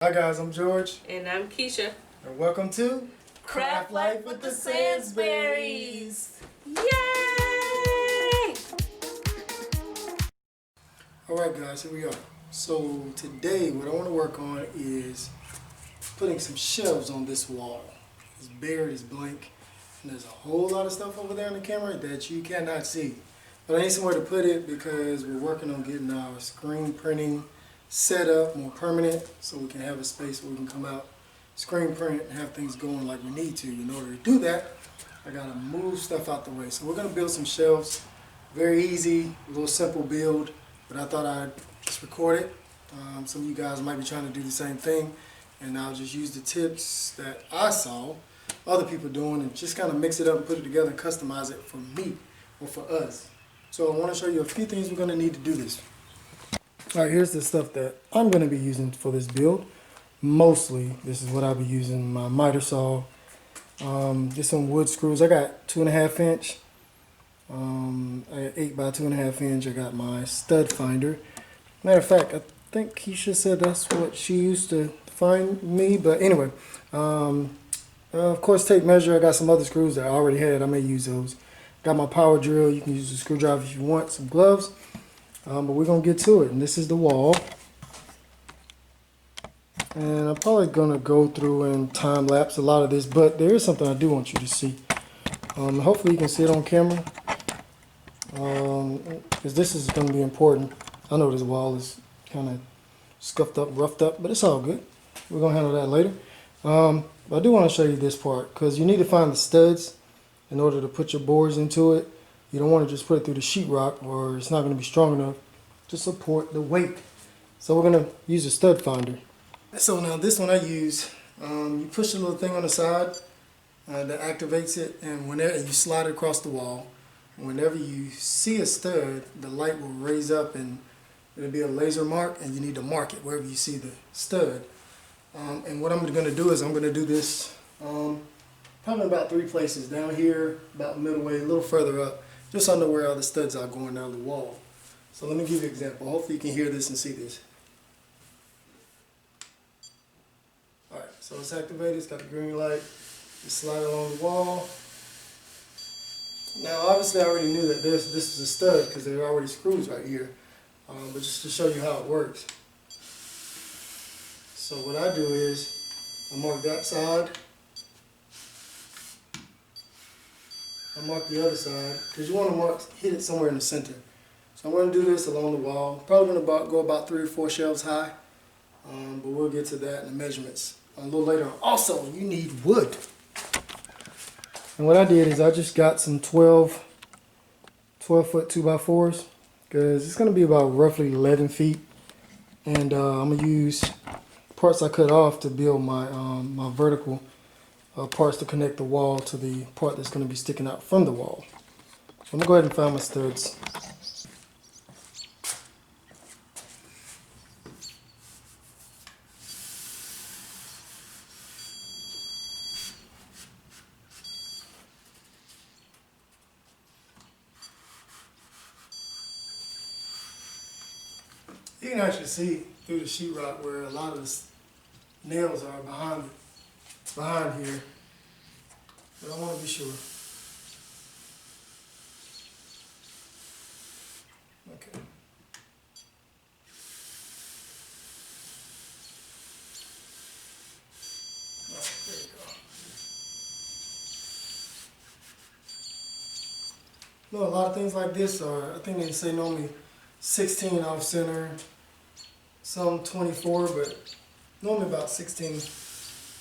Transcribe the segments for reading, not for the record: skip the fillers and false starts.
Hi guys, I'm George. And I'm Keisha. And welcome to Craft Life with the Sansburys. Yay! Alright guys, here we are. So today what I want to work on is putting some shelves on this wall. It's bare, it's blank, and there's a whole lot of stuff over there on the camera that you cannot see. But I need somewhere to put it because we're working on getting our screen printing set up more permanent so we can have a space where we can come out, screen print, and have things going like we need to. In order to do that, I gotta move stuff out the way. So we're gonna build some shelves. Very easy, a little simple build, but I thought I'd just record it. Some of you guys might be trying to do the same thing, and I'll just use the tips that I saw other people doing and just kind of mix it up and put it together and customize it for me or for us. So I want to show you a few things we're going to need to do this. Alright, here's the stuff that I'm going to be using for this build. Mostly, this is what I'll be using: my miter saw, just some wood screws. I got 2.5 inch, I got 8 by 2.5 inch. I got my stud finder. Matter of fact, I think Keisha said that's what she used to find me. But anyway, of course, tape measure. I got some other screws that I already had. I may use those. Got my power drill. You can use a screwdriver if you want. Some gloves. But we're going to get to it. And this is the wall. And I'm probably going to go through and time lapse a lot of this. But there is something I do want you to see. Hopefully you can see it on camera. Because this is going to be important. I know this wall is kind of scuffed up, roughed up. But it's all good. We're going to handle that later. But I do want to show you this part. Because you need to find the studs in order to put your boards into it. You don't want to just put it through the sheetrock or it's not going to be strong enough to support the weight. So we're going to use a stud finder. So now this one I use, you push the little thing on the side that activates it, and whenever you slide it across the wall, whenever you see a stud, the light will raise up and it'll be a laser mark, and you need to mark it wherever you see the stud. And what I'm going to do is I'm going to do this probably about 3 places: down here, about middle way, a little further up, just so I know where all the studs are going down the wall. So let me give you an example. Hopefully you can hear this and see this. Alright, so it's activated, it's got the green light. You slide it along the wall. Now obviously I already knew that this was a stud because there are already screws right here. But just to show you how it works. So what I do is I mark that side. I mark the other side because you want to hit it somewhere in the center. So I'm going to do this along the wall. Probably going to go about 3 or 4 shelves high, but we'll get to that in the measurements a little later on. Also, you need wood. And what I did is I just got some 12 foot 2x4s because it's going to be about roughly 11 feet. And I'm going to use parts I cut off to build my, my vertical parts to connect the wall to the part that's going to be sticking out from the wall. So I'm going to go ahead and find my studs. You can actually see through the sheetrock where a lot of the nails are behind here, but I want to be sure. Okay. Alright, there you go. No, a lot of things like this are, I think they say normally 16 off center, some 24, but normally about 16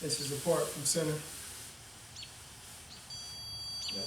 inches apart from center. Yep.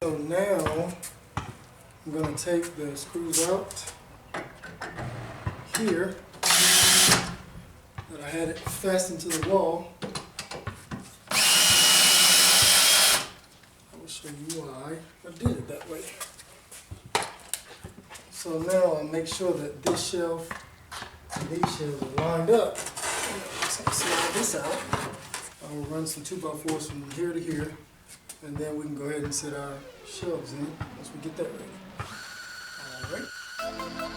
So now I'm going to take the screws out here that I had it fastened to the wall. I will show you why I did it that way. So now I'll make sure that this shelf and these shelves are lined up. So I'll slide this out. I will run some 2x4s from here to here, and then we can go ahead and set our shelves in once we get that ready. All right.